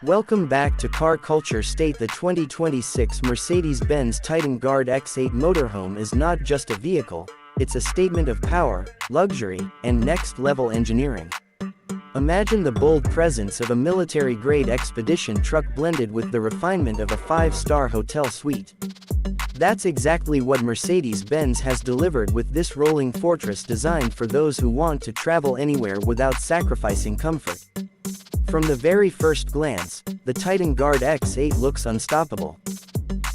Welcome back to Car Culture State. The 2026 Mercedes-Benz TitanGuard X8 Motorhome is not just a vehicle, it's a statement of power, luxury, and next-level engineering. Imagine the bold presence of a military-grade expedition truck blended with the refinement of a five-star hotel suite. That's exactly what Mercedes-Benz has delivered with this rolling fortress designed for those who want to travel anywhere without sacrificing comfort. From the very first glance, the TitanGuard X8 looks unstoppable.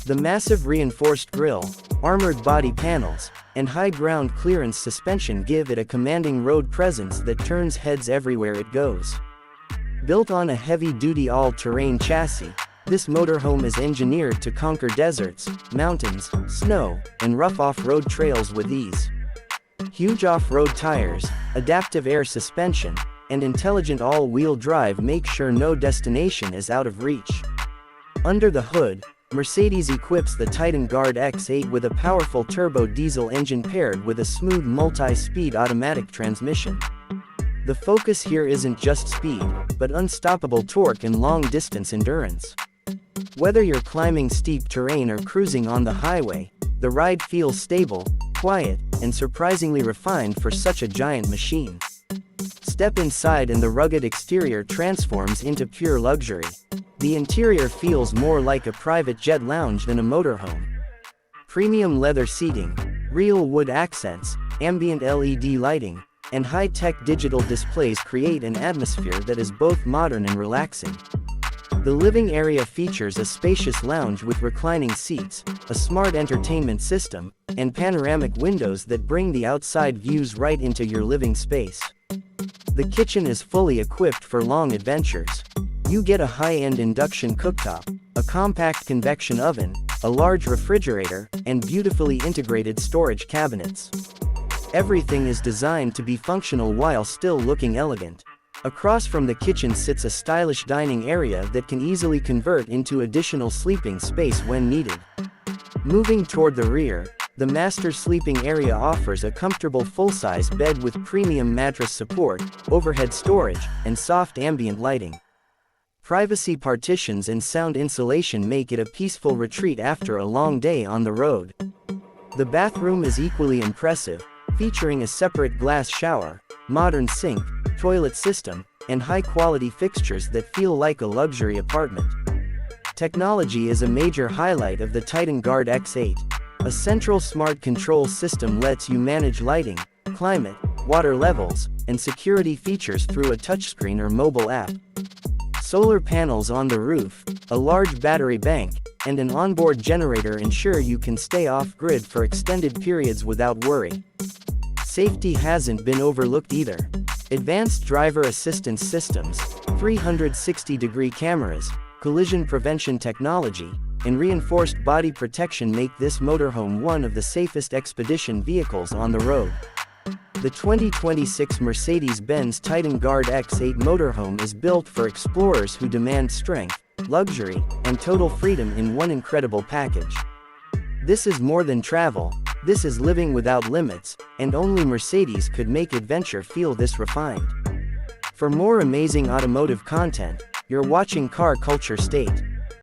The massive reinforced grille, armored body panels, and high ground clearance suspension give it a commanding road presence that turns heads everywhere it goes. Built on a heavy-duty all-terrain chassis, this motorhome is engineered to conquer deserts, mountains, snow, and rough off-road trails with ease. Huge off-road tires, adaptive air suspension, and intelligent all-wheel drive make sure no destination is out of reach. Under the hood, Mercedes equips the TitanGuard X8 with a powerful turbo diesel engine paired with a smooth multi-speed automatic transmission. The focus here isn't just speed, but unstoppable torque and long-distance endurance. Whether you're climbing steep terrain or cruising on the highway, the ride feels stable, quiet, and surprisingly refined for such a giant machine. Step inside and the rugged exterior transforms into pure luxury. The interior feels more like a private jet lounge than a motorhome. Premium leather seating, real wood accents, ambient LED lighting, and high-tech digital displays create an atmosphere that is both modern and relaxing. The living area features a spacious lounge with reclining seats, a smart entertainment system, and panoramic windows that bring the outside views right into your living space. The kitchen is fully equipped for long adventures. You get a high-end induction cooktop, a compact convection oven, a large refrigerator, and beautifully integrated storage cabinets. Everything is designed to be functional while still looking elegant. Across from the kitchen sits a stylish dining area that can easily convert into additional sleeping space when needed. Moving toward the rear, the master sleeping area offers a comfortable full-size bed with premium mattress support, overhead storage, and soft ambient lighting. Privacy partitions and sound insulation make it a peaceful retreat after a long day on the road. The bathroom is equally impressive, featuring a separate glass shower, modern sink, toilet system, and high-quality fixtures that feel like a luxury apartment. Technology is a major highlight of the TitanGuard X8. A central smart control system lets you manage lighting, climate, water levels, and security features through a touchscreen or mobile app. Solar panels on the roof, a large battery bank, and an onboard generator ensure you can stay off-grid for extended periods without worry. Safety hasn't been overlooked either. Advanced driver assistance systems, 360-degree cameras, collision prevention technology, and reinforced body protection make this motorhome one of the safest expedition vehicles on the road. The 2026 Mercedes-Benz TitanGuard X8 Motorhome is built for explorers who demand strength, luxury, and total freedom in one incredible package. This is more than travel, this is living without limits, and only Mercedes could make adventure feel this refined. For more amazing automotive content, you're watching Car Culture State.